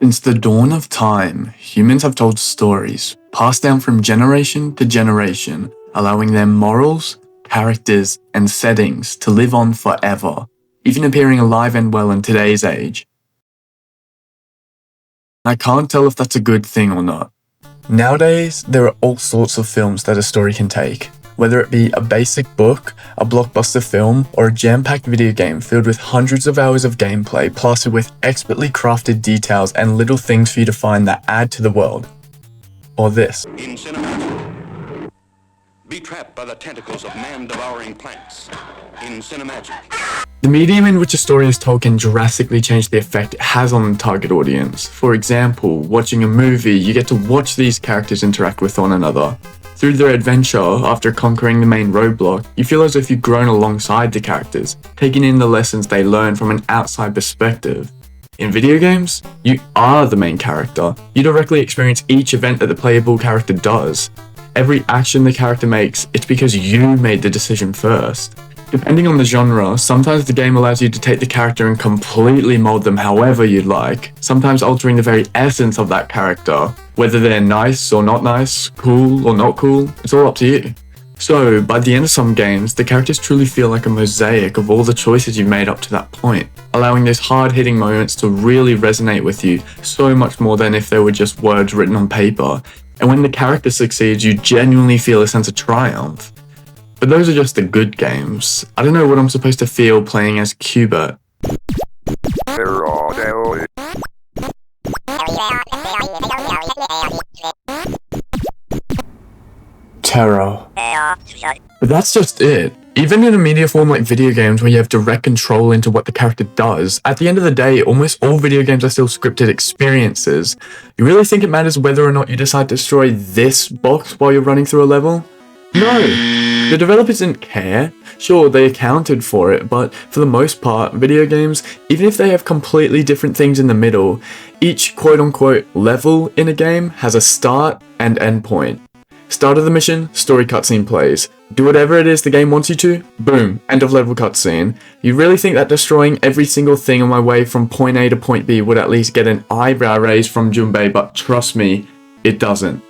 Since the dawn of time, humans have told stories, passed down from generation to generation, allowing their morals, characters, and settings to live on forever, even appearing alive and well in today's age. I can't tell if that's a good thing or not. Nowadays, there are all sorts of films that a story can take. Whether it be a basic book, a blockbuster film, or a jam-packed video game filled with hundreds of hours of gameplay plastered with expertly crafted details and little things for you to find that add to the world. Or this. In Cinemagic, be trapped by the tentacles of man-devouring plants. In Cinemagic. The medium in which a story is told can drastically change the effect it has on the target audience. For example, watching a movie, you get to watch these characters interact with one another. Through their adventure, after conquering the main roadblock, you feel as if you've grown alongside the characters, taking in the lessons they learn from an outside perspective. In video games, you are the main character. You directly experience each event that the playable character does. Every action the character makes, it's because you made the decision first. Depending on the genre, sometimes the game allows you to take the character and completely mold them however you'd like, sometimes altering the very essence of that character. Whether they're nice or not nice, cool or not cool, it's all up to you. So, by the end of some games, the characters truly feel like a mosaic of all the choices you've made up to that point, allowing those hard-hitting moments to really resonate with you so much more than if they were just words written on paper. And when the character succeeds, you genuinely feel a sense of triumph. But those are just the good games. I don't know what I'm supposed to feel playing as Bert. Terror. But that's just it. Even in a media form like video games where you have direct control into what the character does, at the end of the day, almost all video games are still scripted experiences. You really think it matters whether or not you decide to destroy this box while you're running through a level? No! The developers didn't care. Sure, they accounted for it, but for the most part, video games, even if they have completely different things in the middle, each quote-unquote level in a game has a start and end point. Start of the mission, story cutscene plays. Do whatever it is the game wants you to, boom, end of level cutscene. You really think that destroying every single thing on my way from point A to point B would at least get an eyebrow raise from Junbei, but trust me, it doesn't.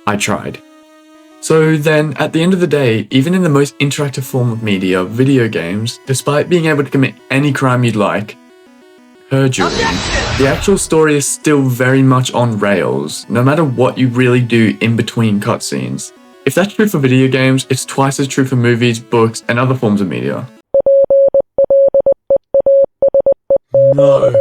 I tried. So then, at the end of the day, even in the most interactive form of media, video games, despite being able to commit any crime you'd like, perjury, the actual story is still very much on rails, no matter what you really do in between cutscenes. If that's true for video games, it's twice as true for movies, books, and other forms of media. No.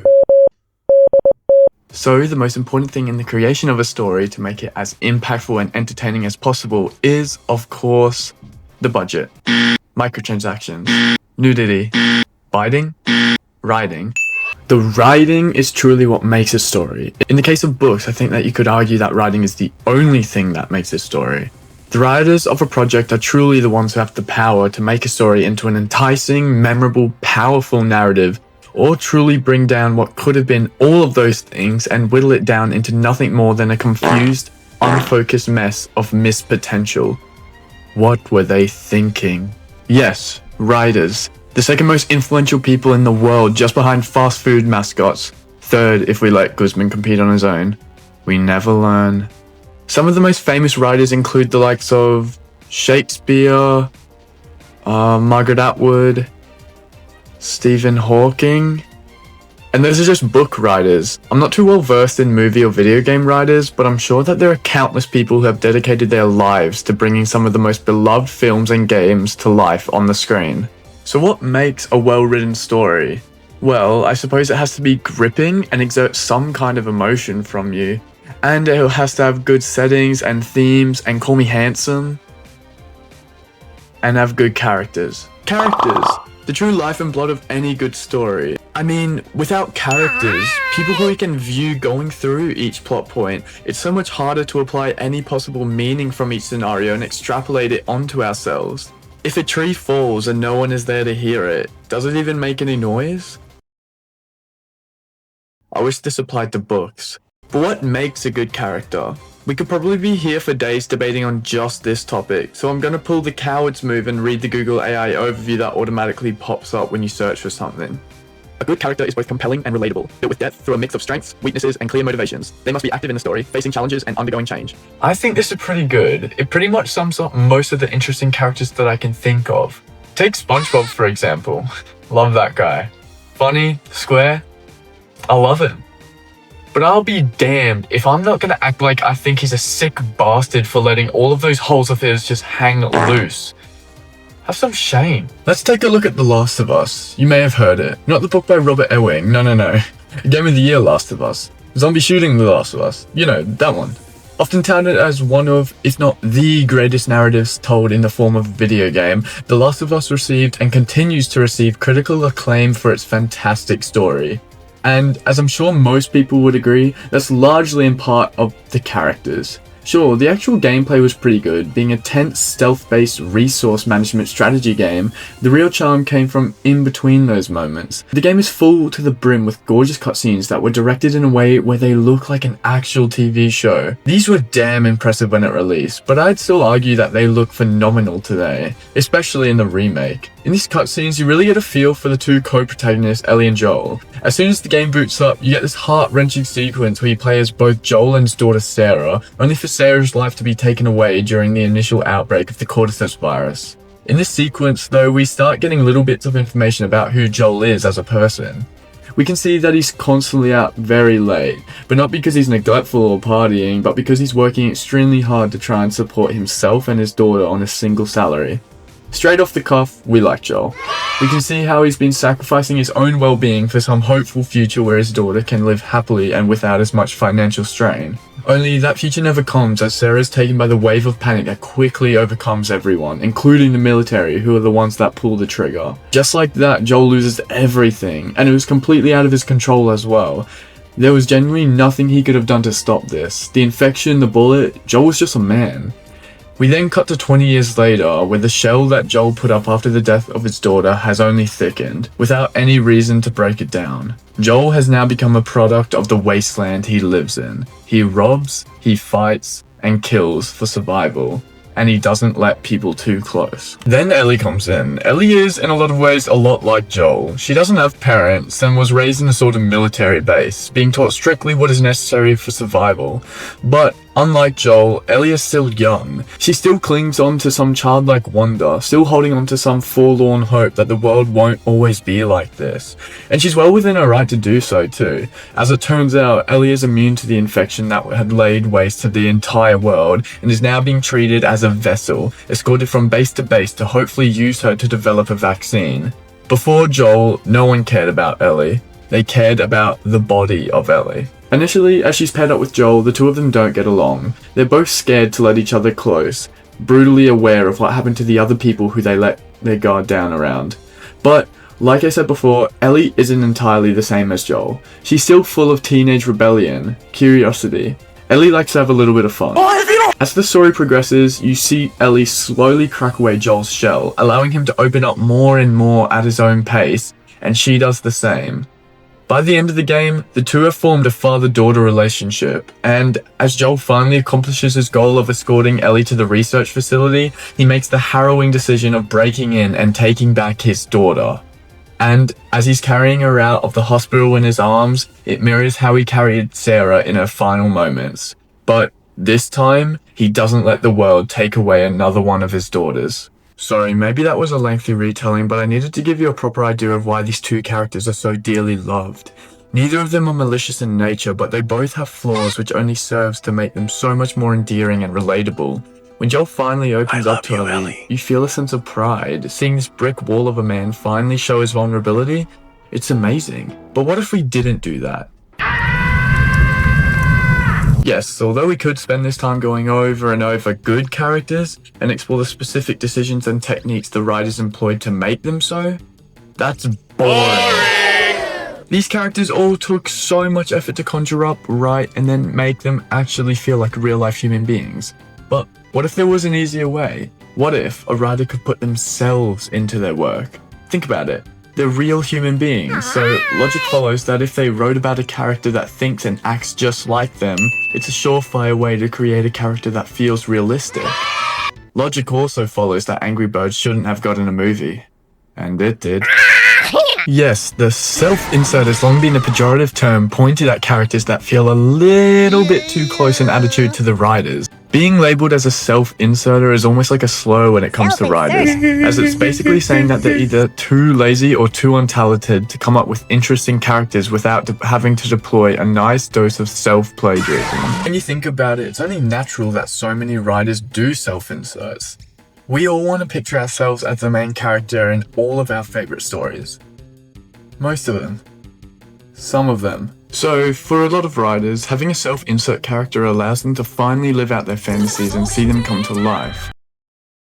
So, the most important thing in the creation of a story to make it as impactful and entertaining as possible is, of course, the budget. Microtransactions, nudity, biting, writing. The writing is truly what makes a story. In the case of books, I think that you could argue that writing is the only thing that makes a story. The writers of a project are truly the ones who have the power to make a story into an enticing, memorable, powerful narrative, or truly bring down what could have been all of those things and whittle it down into nothing more than a confused, unfocused mess of missed potential. What were they thinking? Yes, writers. The second most influential people in the world, just behind fast food mascots. Third, if we let Guzman compete on his own. We never learn. Some of the most famous writers include the likes of Shakespeare, Margaret Atwood, Stephen Hawking, and those are just book writers. I'm not too well versed in movie or video game writers, but I'm sure that there are countless people who have dedicated their lives to bringing some of the most beloved films and games to life on the screen. So what makes a well-written story? Well, I suppose it has to be gripping and exert some kind of emotion from you, and it has to have good settings and themes and call me handsome, and have good characters. Characters! The true life and blood of any good story. I mean, without characters, people who we can view going through each plot point, it's so much harder to apply any possible meaning from each scenario and extrapolate it onto ourselves. If a tree falls and no one is there to hear it, does it even make any noise? I wish this applied to books. But what makes a good character? We could probably be here for days debating on just this topic, so I'm gonna pull the coward's move and read the Google AI overview that automatically pops up when you search for something. A good character is both compelling and relatable, built with depth through a mix of strengths, weaknesses, and clear motivations. They must be active in the story, facing challenges and undergoing change. I think this is pretty good. It pretty much sums up most of the interesting characters that I can think of. Take SpongeBob, for example. Love that guy. Funny, square, I love him. But I'll be damned if I'm not gonna act like I think he's a sick bastard for letting all of those holes of his just hang loose. Have some shame. Let's take a look at The Last of Us. You may have heard it. Not the book by Robert Ewing. No. Game of the Year Last of Us. Zombie shooting The Last of Us. You know, that one. Often touted as one of, if not the greatest narratives told in the form of a video game, The Last of Us received and continues to receive critical acclaim for its fantastic story. And as I'm sure most people would agree, that's largely in part of the characters. Sure, the actual gameplay was pretty good, being a tense, stealth-based resource management strategy game. The real charm came from in between those moments. The game is full to the brim with gorgeous cutscenes that were directed in a way where they look like an actual TV show. These were damn impressive when it released, but I'd still argue that they look phenomenal today, especially in the remake. In these cutscenes, you really get a feel for the two co-protagonists, Ellie and Joel. As soon as the game boots up, you get this heart-wrenching sequence where you play as both Joel and his daughter Sarah, only for Sarah's life to be taken away during the initial outbreak of the cordyceps virus. In this sequence, though, we start getting little bits of information about who Joel is as a person. We can see that he's constantly out very late, but not because he's neglectful or partying, but because he's working extremely hard to try and support himself and his daughter on a single salary. Straight off the cuff, we like Joel. We can see how he's been sacrificing his own well-being for some hopeful future where his daughter can live happily and without as much financial strain. Only that future never comes, as Sarah is taken by the wave of panic that quickly overcomes everyone, including the military, who are the ones that pull the trigger. Just like that, Joel loses everything, and it was completely out of his control as well. There was genuinely nothing he could have done to stop this. The infection, the bullet, Joel was just a man. We then cut to 20 years later, where the shell that Joel put up after the death of his daughter has only thickened, without any reason to break it down. Joel has now become a product of the wasteland he lives in. He robs, he fights, and kills for survival, and he doesn't let people too close. Then Ellie comes in. Ellie is, in a lot of ways, a lot like Joel. She doesn't have parents and was raised in a sort of military base, being taught strictly what is necessary for survival. But unlike Joel, Ellie is still young. She still clings on to some childlike wonder, still holding on to some forlorn hope that the world won't always be like this. And she's well within her right to do so too. As it turns out, Ellie is immune to the infection that had laid waste to the entire world and is now being treated as a vessel, escorted from base to base to hopefully use her to develop a vaccine. Before Joel, no one cared about Ellie. They cared about the body of Ellie. Initially, as she's paired up with Joel, the two of them don't get along. They're both scared to let each other close, brutally aware of what happened to the other people who they let their guard down around. But, like I said before, Ellie isn't entirely the same as Joel. She's still full of teenage rebellion, curiosity. Ellie likes to have a little bit of fun. As the story progresses, you see Ellie slowly crack away Joel's shell, allowing him to open up more and more at his own pace, and she does the same. By the end of the game, the two have formed a father-daughter relationship, and as Joel finally accomplishes his goal of escorting Ellie to the research facility, he makes the harrowing decision of breaking in and taking back his daughter. And as he's carrying her out of the hospital in his arms, it mirrors how he carried Sarah in her final moments. But this time, he doesn't let the world take away another one of his daughters. Sorry, maybe that was a lengthy retelling, but I needed to give you a proper idea of why these two characters are so dearly loved. Neither of them are malicious in nature, but they both have flaws which only serves to make them so much more endearing and relatable. When Joel finally opens up to Ellie, you feel a sense of pride. Seeing this brick wall of a man finally show his vulnerability, it's amazing. But what if we didn't do that? Yes, although we could spend this time going over and over good characters and explore the specific decisions and techniques the writers employed to make them so, that's boring. These characters all took so much effort to conjure up, write, and then make them actually feel like real-life human beings. But what if there was an easier way? What if a writer could put themselves into their work? Think about it. They're real human beings, so logic follows that if they wrote about a character that thinks and acts just like them, it's a surefire way to create a character that feels realistic. Logic also follows that Angry Birds shouldn't have gotten a movie. And it did. Yes, the self-insert has long been a pejorative term pointed at characters that feel a little bit too close in attitude to the writers. Being labeled as a self-inserter is almost like a slur when it comes to writers, as it's basically saying that they're either too lazy or too untalented to come up with interesting characters without having to deploy a nice dose of self-plagiarism. When you think about it, it's only natural that so many writers do self-inserts. We all want to picture ourselves as the main character in all of our favorite stories. Most of them. Some of them. So, for a lot of writers, having a self-insert character allows them to finally live out their fantasies and see them come to life.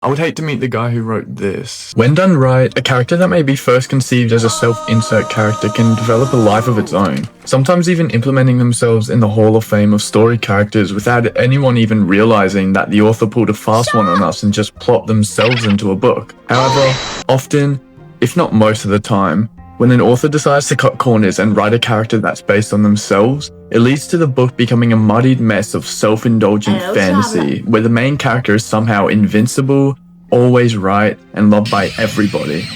I would hate to meet the guy who wrote this. When done right, a character that may be first conceived as a self-insert character can develop a life of its own, sometimes even implementing themselves in the Hall of Fame of story characters without anyone even realizing that the author pulled a fast one on us and just plopped themselves into a book. However, often, if not most of the time, when an author decides to cut corners and write a character that's based on themselves, it leads to the book becoming a muddied mess of self-indulgent fantasy, where the main character is somehow invincible, always right, and loved by everybody.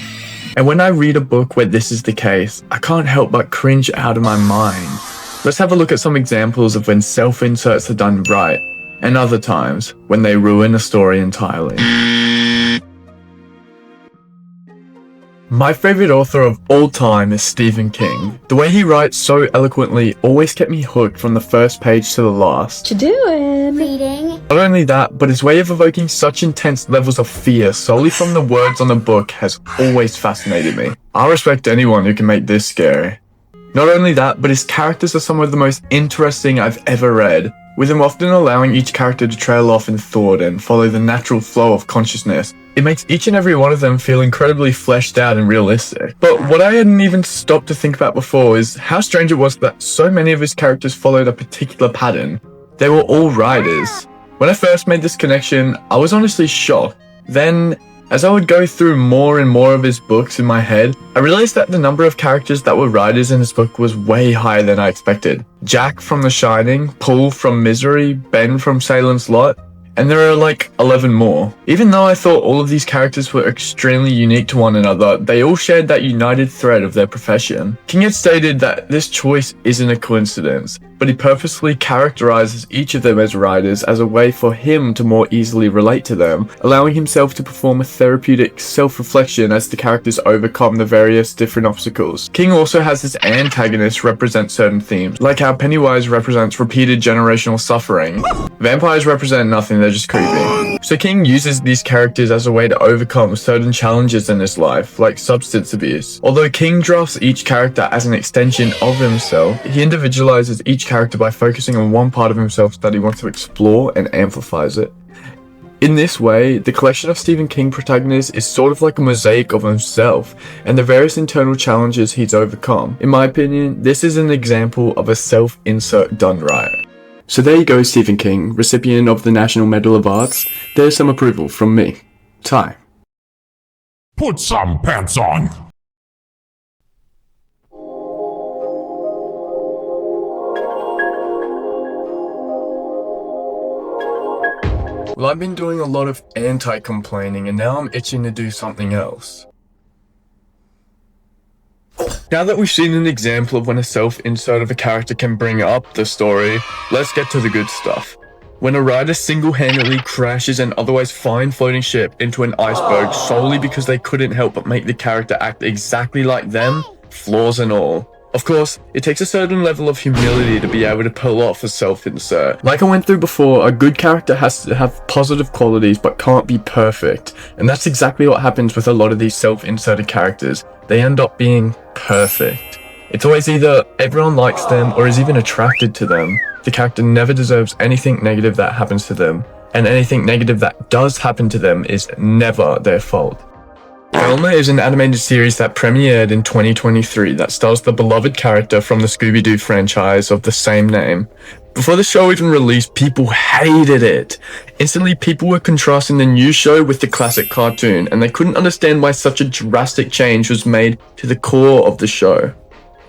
And when I read a book where this is the case, I can't help but cringe out of my mind. Let's have a look at some examples of when self-inserts are done right, and other times when they ruin a story entirely. My favorite author of all time is Stephen King. The way he writes so eloquently always kept me hooked from the first page to the last. What you doing? Reading. Not only that, but his way of evoking such intense levels of fear solely from the words on the book has always fascinated me. I respect anyone who can make this scary. Not only that, but his characters are some of the most interesting I've ever read, with him often allowing each character to trail off in thought and follow the natural flow of consciousness. It makes each and every one of them feel incredibly fleshed out and realistic. But what I hadn't even stopped to think about before is how strange it was that so many of his characters followed a particular pattern. They were all writers. When I first made this connection, I was honestly shocked. Then, as I would go through more and more of his books in my head, I realized that the number of characters that were writers in his book was way higher than I expected. Jack from The Shining, Paul from Misery, Ben from Salem's Lot, and there are like 11 more. Even though I thought all of these characters were extremely unique to one another, they all shared that united thread of their profession. King had stated that this choice isn't a coincidence, but he purposely characterizes each of them as writers as a way for him to more easily relate to them, allowing himself to perform a therapeutic self-reflection as the characters overcome the various different obstacles. King also has his antagonists represent certain themes, like how Pennywise represents repeated generational suffering. Vampires represent nothing, they're just creepy. So King uses these characters as a way to overcome certain challenges in his life, like substance abuse. Although King drafts each character as an extension of himself, he individualizes each character by focusing on one part of himself that he wants to explore and amplifies it. In this way, the collection of Stephen King protagonists is sort of like a mosaic of himself and the various internal challenges he's overcome. In my opinion, this is an example of a self-insert done right. So there you go, Stephen King, recipient of the National Medal of Arts. There's some approval from me. Ty. Put some pants on. Well, I've been doing a lot of anti-complaining and now I'm itching to do something else. Now that we've seen an example of when a self-insert of a character can bring up the story, let's get to the good stuff. When a writer single-handedly crashes an otherwise fine floating ship into an iceberg solely because they couldn't help but make the character act exactly like them, flaws and all. Of course, it takes a certain level of humility to be able to pull off a self-insert. Like I went through before, a good character has to have positive qualities but can't be perfect. And that's exactly what happens with a lot of these self-inserted characters. They end up being perfect. It's always either everyone likes them or is even attracted to them. The character never deserves anything negative that happens to them, and anything negative that does happen to them is never their fault. Velma is an animated series that premiered in 2023 that stars the beloved character from the Scooby-Doo franchise of the same name. Before the show even released, people hated it. Instantly, people were contrasting the new show with the classic cartoon, and they couldn't understand why such a drastic change was made to the core of the show.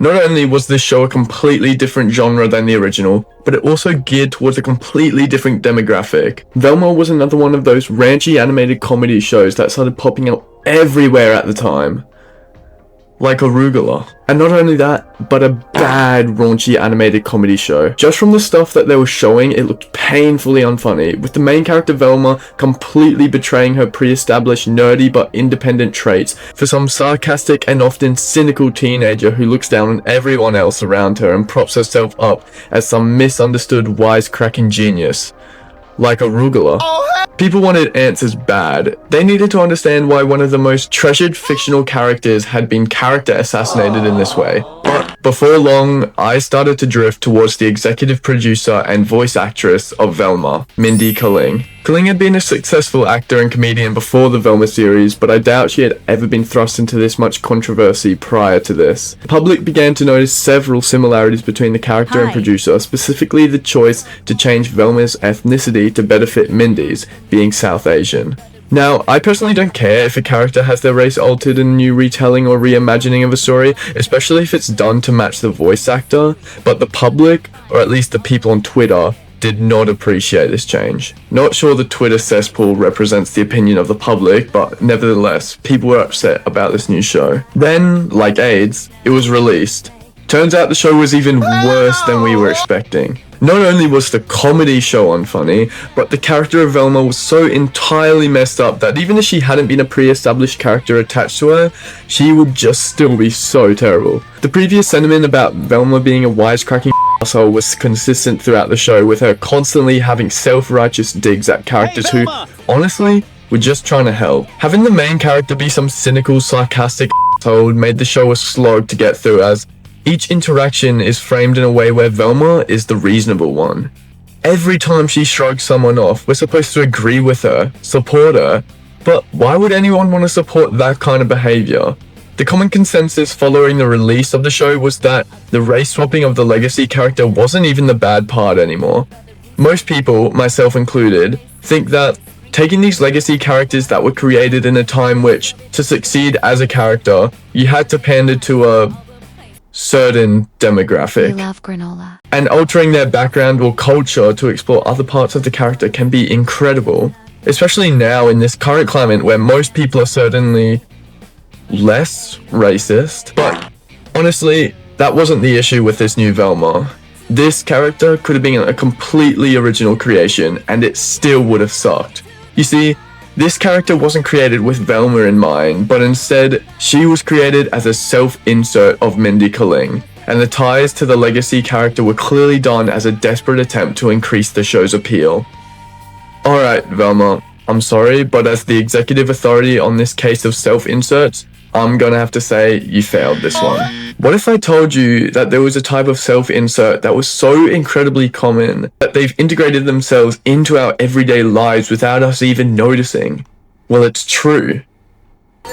Not only was this show a completely different genre than the original, but it also geared towards a completely different demographic. Velma was another one of those ranchy animated comedy shows that started popping up everywhere at the time. like Arugula. And not only that, but a bad raunchy animated comedy show. Just from the stuff that they were showing, it looked painfully unfunny, with the main character Velma completely betraying her pre-established nerdy but independent traits for some sarcastic and often cynical teenager who looks down on everyone else around her and props herself up as some misunderstood wisecracking genius, like Arugula. People wanted answers bad. They needed to understand why one of the most treasured fictional characters had been character assassinated in this way. But before long, I started to drift towards the executive producer and voice actress of Velma, Mindy Kaling. Kaling had been a successful actor and comedian before the Velma series, but I doubt she had ever been thrust into this much controversy prior to this. The public began to notice several similarities between the character and producer, specifically the choice to change Velma's ethnicity to better fit Mindy's, being South Asian. Now, I personally don't care if a character has their race altered in a new retelling or reimagining of a story, especially if it's done to match the voice actor, but the public, or at least the people on Twitter, did not appreciate this change. Not sure the Twitter cesspool represents the opinion of the public, but nevertheless, people were upset about this new show. Then, like AIDS, it was released. Turns out the show was even worse than we were expecting. Not only was the comedy show unfunny, but the character of Velma was so entirely messed up that even if she hadn't been a pre-established character attached to her, she would just still be so terrible. The previous sentiment about Velma being a wisecracking asshole was consistent throughout the show, with her constantly having self-righteous digs at characters who, honestly, were just trying to help. Having the main character be some cynical, sarcastic asshole made the show a slog to get through, as each interaction is framed in a way where Velma is the reasonable one. Every time she shrugs someone off, we're supposed to agree with her, support her, but why would anyone want to support that kind of behavior? The common consensus following the release of the show was that the race swapping of the legacy character wasn't even the bad part anymore. Most people, myself included, think that taking these legacy characters that were created in a time which, to succeed as a character, you had to pander to a certain demographic, We love granola. and altering their background or culture to explore other parts of the character can be incredible, especially now in this current climate where most people are certainly less racist. But honestly, that wasn't the issue with this new Velma. This character could have been a completely original creation and it still would have sucked. You see, this character wasn't created with Velma in mind, but instead, she was created as a self-insert of Mindy Kaling, and the ties to the legacy character were clearly done as a desperate attempt to increase the show's appeal. Alright, Velma, I'm sorry, but as the executive authority on this case of self-inserts, I'm gonna have to say you failed this one. What if I told you that there was a type of self-insert that was so incredibly common that they've integrated themselves into our everyday lives without us even noticing? Well, it's true.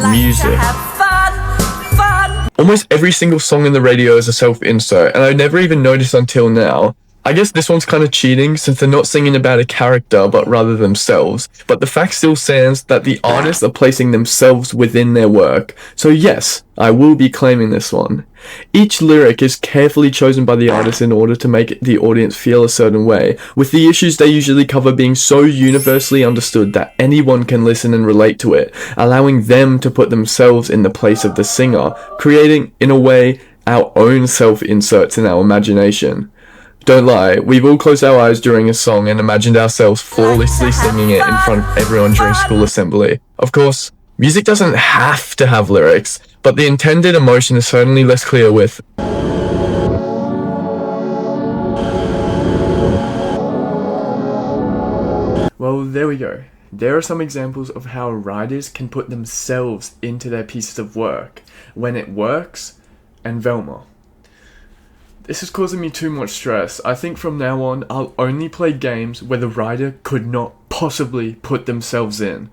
Music. Almost every single song in the radio is a self-insert, and I never even noticed until now. I guess this one's kind of cheating since they're not singing about a character but rather themselves, but the fact still stands that the artists are placing themselves within their work. So yes, I will be claiming this one. Each lyric is carefully chosen by the artist in order to make the audience feel a certain way, with the issues they usually cover being so universally understood that anyone can listen and relate to it, allowing them to put themselves in the place of the singer, creating, in a way, our own self-inserts in our imagination. Don't lie, we've all closed our eyes during a song and imagined ourselves flawlessly singing it in front of everyone during school assembly. Of course, music doesn't have to have lyrics, but the intended emotion is certainly less clear with Well, there we go. There are some examples of how writers can put themselves into their pieces of work when it works, and Velma. This is causing me too much stress. I think from now on, I'll only play games where the writer could not possibly put themselves in.